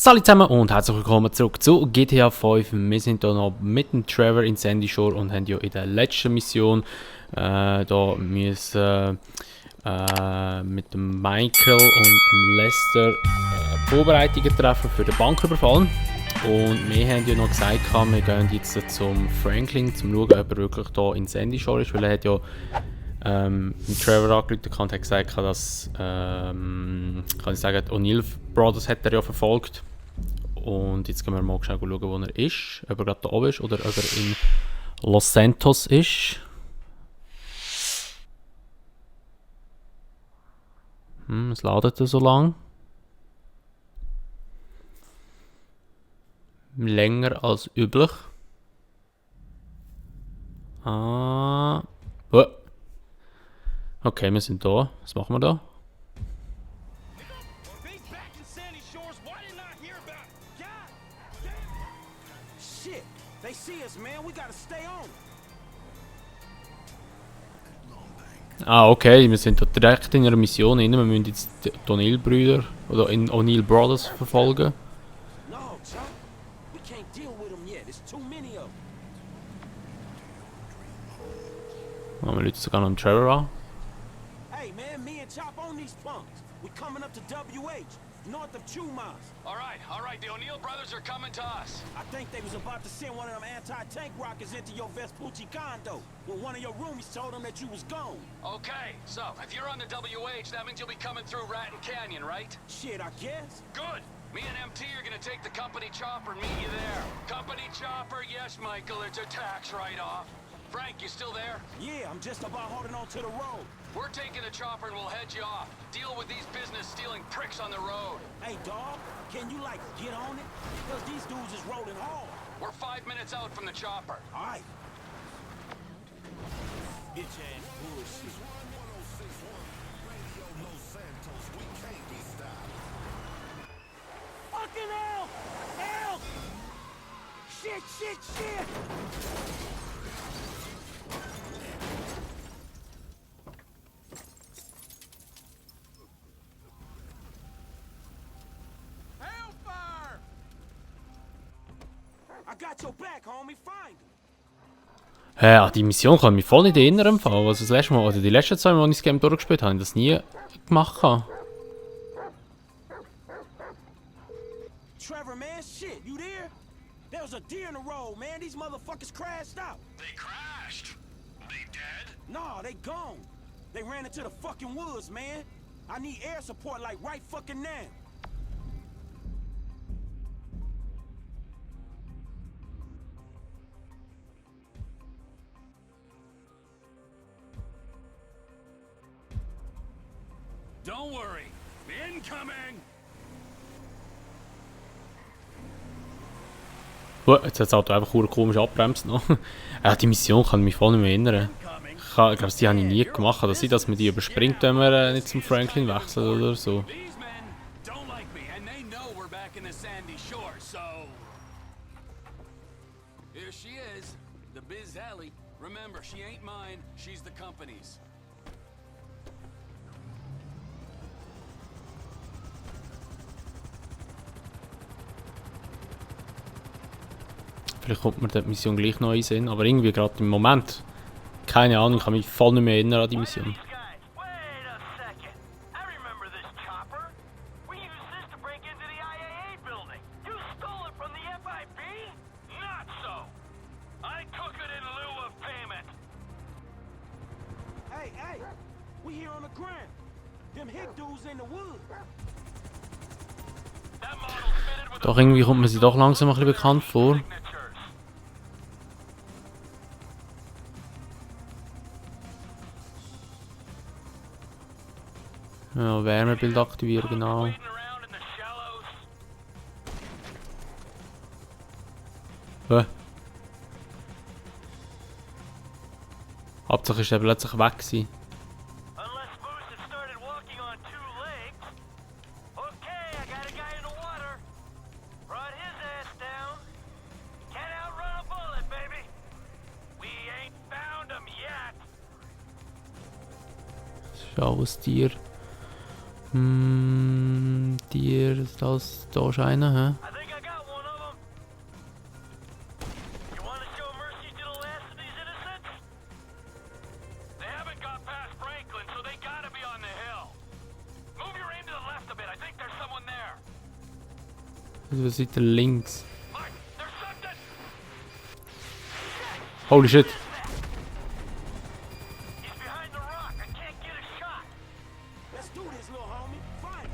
Salut zusammen und herzlich willkommen zurück zu GTA 5. Wir sind hier noch mit dem Trevor in Sandy Shore und haben ja in der letzten Mission da müssen mit dem Michael und dem Lester Vorbereitungen treffen für den Banküberfall. Und wir haben ja noch gesagt, wir gehen jetzt zum Franklin, zum schauen, ob er wirklich hier in Sandy Shore ist, weil er hat ja mit Trevor angerufen und hat gesagt, dass kann ich sagen, die O'Neill Brothers hat er ja verfolgt. Und jetzt können wir mal schnell schauen, wo er ist. Ob er gerade da oben ist oder ob er in Los Santos ist. Es ladet so lang. Länger als üblich. Oh. Okay, wir sind da. Was machen wir da? Ah, okay, wir sind da direkt in einer Mission drin. Wir müssen jetzt die O'Neill-Brüder oder O'Neill Brothers verfolgen. Wir rufen sogar noch einen Trevor an. Hey man, me and Chop on these punks. We coming up to WH, north of Chumas. Alright, the O'Neill brothers are coming to us. I think they was about to send one of them anti-tank rockets into your Vespucci condo. When one of your roomies told them that you was gone. Okay, so if you're on the WH, that means you'll be coming through Ratton Canyon, right? Shit, I guess. Good. Me and MT are gonna take the company chopper and meet you there. Company chopper, yes, Michael, it's a tax write-off. Frank, you still there? Yeah, I'm just about holding on to the road. We're taking the chopper and we'll head you off. Deal with these business-stealing pricks on the road. Hey, dawg, can you, like, get on it? Because these dudes is rolling hard. We're 5 minutes out from the chopper. All right. Bitch ass bullshit. Fucking hell! Help! Shit! I got your back, homie. Find him. An die Mission kann ich mich voll nicht erinnern. Also das letzte Mal, oder die letzten 2 Mal, als ich das Game durchgespielt habe, habe ich das nie gemacht. Trevor, man, shit, you there? There was a deer in the road, man. These motherfuckers crashed out. They crashed? They dead? Nah, they gone. They ran into the fucking woods, man. I need air support like right fucking now. Don't worry. Incoming! Jetzt hat das Auto einfach komisch abbremst noch. Die Mission kann ich mich voll nicht mehr erinnern. Ich glaube, die habe ich nie gemacht. Dass dass man die überspringt, wenn man nicht zum Franklin wechselt oder so. These men don't like me, and they know we're back in the Sandy Shore, so... Here she is, the Biz Alley. Remember, she ain't mine, she's the company's. Vielleicht kommt mir die Mission gleich noch in den Sinn. Aber irgendwie gerade im Moment. Keine Ahnung, ich kann mich voll nicht mehr erinnern an die Mission. Hey, we here on the ground. Them hick dudes in the woods. Doch irgendwie kommt mir sie doch langsam ein bisschen bekannt vor. Ja, Wärmebild aktivieren, genau. Hauptsache ist er plötzlich weg gewesen. Schau, was Tier. Da ist einer, hä? I think I got one of them. You want to show mercy to the last of these innocents? They haven't got past Franklin, so they gotta be on the hill. Move your aim to the left a bit. I think there's someone there. Also seid ihr links? Mike, there's something! Holy shit! He's behind the rock. I can't get a shot. Let's do this, little homie. Fight.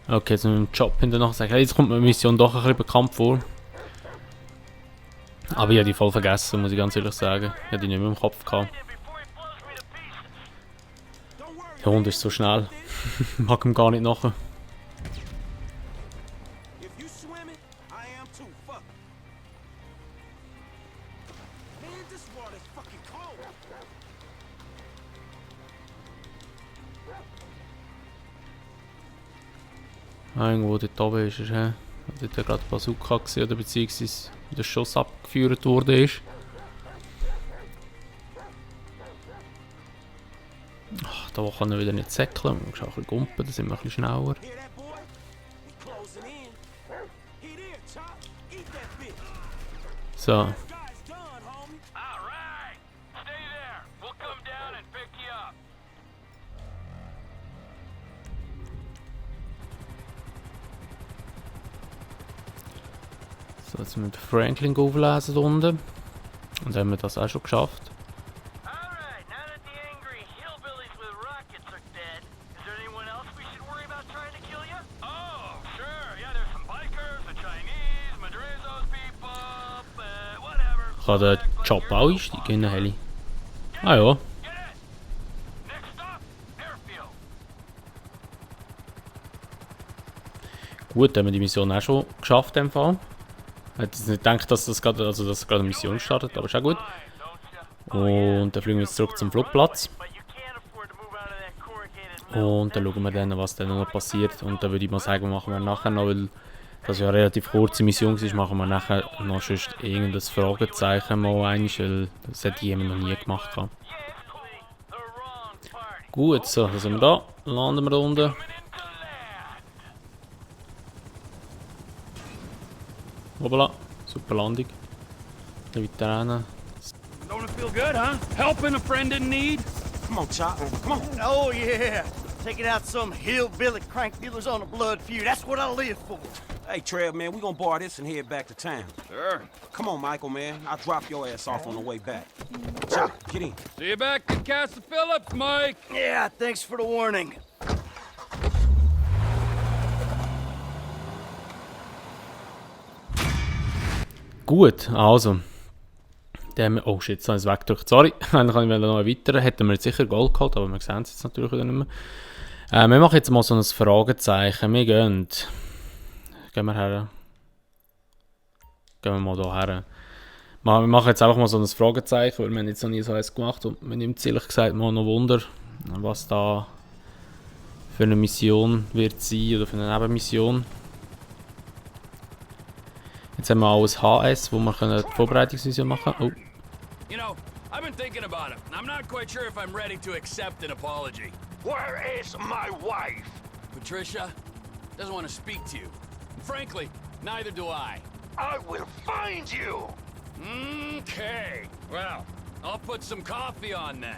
Okay, jetzt mit dem Job hinterher sagen, hey, jetzt kommt mir die Mission doch ein bisschen bekannt vor. Aber ich habe die voll vergessen, muss ich ganz ehrlich sagen. Ich habe die nicht mehr im Kopf gehabt. Before he blows me to pieces. Don't worry. Der Hund ist so schnell. Mag ihm gar nicht nachher. If you swimming, I am too. Fuck. Man, this water's fucking cold. Irgendwo dort oben ist er, hä? Dort gerade Bazooka gesehen, oder beziehungsweise der Schuss abgeführt wurde ist. Ach, da kann er wieder nicht säckeln. Man muss auch ein bisschen gumpen, dann sind wir ein bisschen schneller. Hear that, boy? We closing in. He there, Chop. Eat that bitch. So, This guy's done, homie. All right! Stay there. We'll come down and pick you up. so jetzt müssen wir Franklin auflesen da unten. Und dann haben wir das auch schon geschafft. Alright, now that the angry hillbillies with rockets are dead, is there anyone else we should worry about trying to kill you? Oh, sure. Yeah, there's some bikers, the Chinese, Madrizzo's people, whatever. Kann der Job auch einsteigen in den Heli? Ah ja. Get in! Next stop, airfield. Gut, dann haben wir die Mission auch schon geschafft in dem Fall. Ich hätte jetzt nicht gedacht, dass das gerade eine Mission startet, aber ist auch gut. Und dann fliegen wir jetzt zurück zum Flugplatz. But you can't afford to move out of that corrugated mill. Und dann schauen wir dann, was dann noch passiert. Und dann würde ich mal sagen, machen wir nachher noch, weil das ja eine relativ kurze Mission war, machen wir nachher noch sonst irgendein Fragezeichen mal einmal, weil das hätte jemand noch nie gemacht. Gehabt. The wrong party. Gut, so, dann sind wir da. Landen wir da unten. Hoppala, super Landung. Dann weiter rein. Don't it feel good, huh? Helping a friend in need? Come on, Chop. Come on. Oh, yeah. Taking out some hillbilly crank dealers on a blood feud. That's what I live for. Hey, Trev, man, we gonna borrow this and head back to town. Sure. Come on, Michael, man. I'll drop your ass off on the way back. Chop, get in. See you back in Castle Phillips, Mike. Yeah, thanks for the warning. Gut, also. Dann haben wir, oh shit, jetzt habe ich es weggedrückt. Sorry, dann kann ich noch erweitern. Hätten wir jetzt sicher Gold geholt, aber wir sehen es jetzt natürlich wieder nicht mehr. Wir machen jetzt mal so ein Fragezeichen. Wir gehen. Gehen wir her. Gehen wir mal hier her. Wir machen jetzt einfach mal so ein Fragezeichen, weil wir haben jetzt noch nie so eins gemacht. Und mir nimmt es ehrlich gesagt mal noch Wunder, was da für eine Mission wird sein oder für eine Nebenmission. Jetzt haben wir auch ein HS, wo wir die Vorbereitungsmission machen können. Oh. You know, I've been thinking about it. I'm not quite sure if I'm ready to accept an apology. Where is my wife? Patricia doesn't want to speak to you. And frankly, neither do I. I will find you. Okay. Well, I'll put some coffee on then.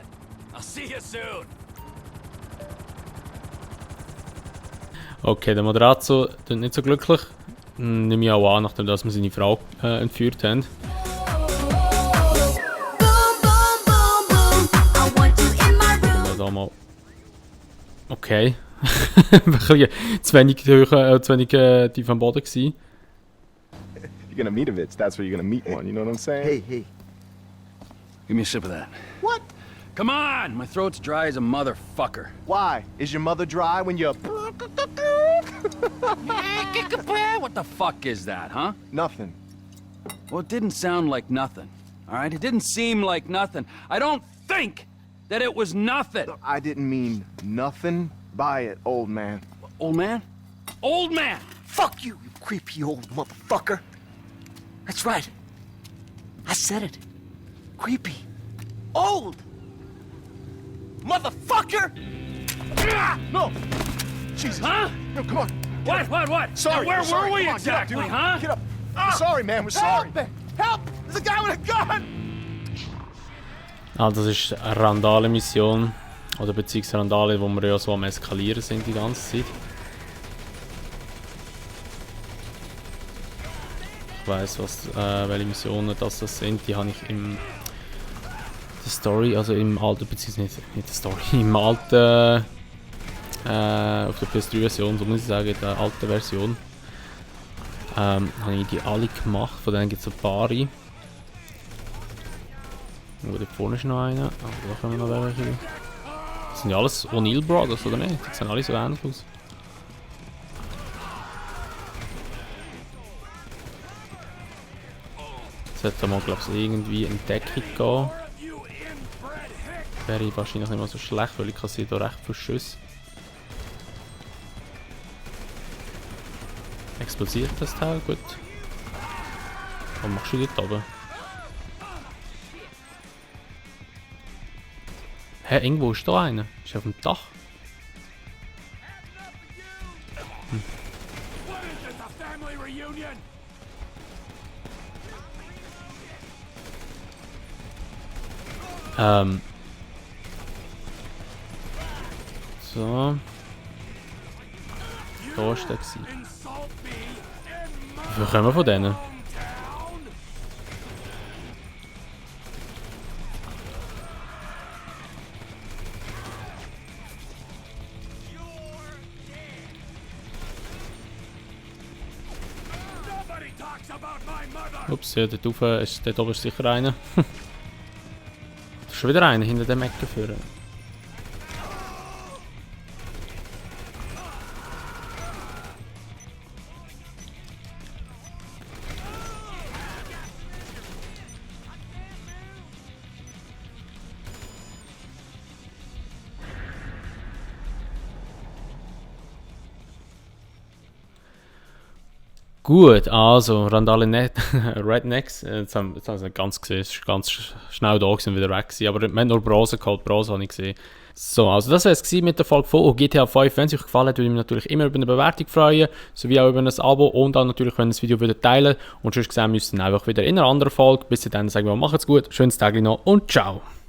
I'll see you soon. Okay, der Moderator tut nicht so glücklich. Nehme ich auch an, nachdem wir seine Frau entführt haben. Da mal. Okay. Ein bisschen zu wenig tief am Boden gewesen. You're gonna meet a bitch, that's where you're gonna meet one, you know what I'm saying? Hey. Give me a sip of that. What? Come on! My throat's dry as a motherfucker. Why? Is your mother dry when you're... What the fuck is that, huh? Nothing. Well, it didn't sound like nothing. All right? It didn't seem like nothing. I don't think that it was nothing. I didn't mean nothing by it, old man. Old man? Old man! Fuck you, you creepy old motherfucker. That's right. I said it. Creepy. Old. motherfucker! No! Jesus. Huh? No, come on. What? Sorry. Now, where we're sorry. were we Come on, exactly, get up, dude. huh? Get up. We're sorry, man. We're sorry. Help! Help! There's a guy with a gun! Ah, das ist eine Randale-Mission. Oder beziehungsweise Randale, wo wir ja so am Eskalieren sind die ganze Zeit. Ich weiss, welche Missionen das sind. Die habe ich im der Story, also im alten, beziehungsweise nicht der Story, im alten auf der PS3-Version, so muss ich sagen, in der alten Version. Habe ich die alle gemacht, von denen gibt es ein paar. Oh, da vorne ist noch einer, aber da können wir noch welche. Das sind ja alles O'Neill Brothers, oder nicht? Die sehen alle so ähnlich aus. Sollte mal, glaube ich, irgendwie in Deckung gehen. Wäre wahrscheinlich nicht mal so schlecht, weil ich kassiere da recht viele Schüsse. Explodiert das Teil? Gut. Was machst du dort oben? Hä, irgendwo ist da einer. Ist er auf dem Dach? So. Da ist der gewesen. Wie viel kommen wir von denen? Ups, ja, dort oben ist sicher einer. Da ist schon wieder einer hinter dem Ecken führen. Gut, also Randale Rednecks, jetzt haben wir es nicht ganz gesehen, es ist ganz schnell da gewesen und wieder weg gewesen, aber wir haben nur Bronze geholt, Bronze habe ich gesehen. So, also das war es mit der Folge von GTA 5. Wenn es euch gefallen hat, würde ich mich natürlich immer über eine Bewertung freuen, sowie auch über ein Abo und dann natürlich, wenn ihr das Video würdet teilen und sonst sehen wir uns dann einfach wieder in einer anderen Folge. Bis dahin sagen wir, macht's gut, schönes Tag noch und ciao!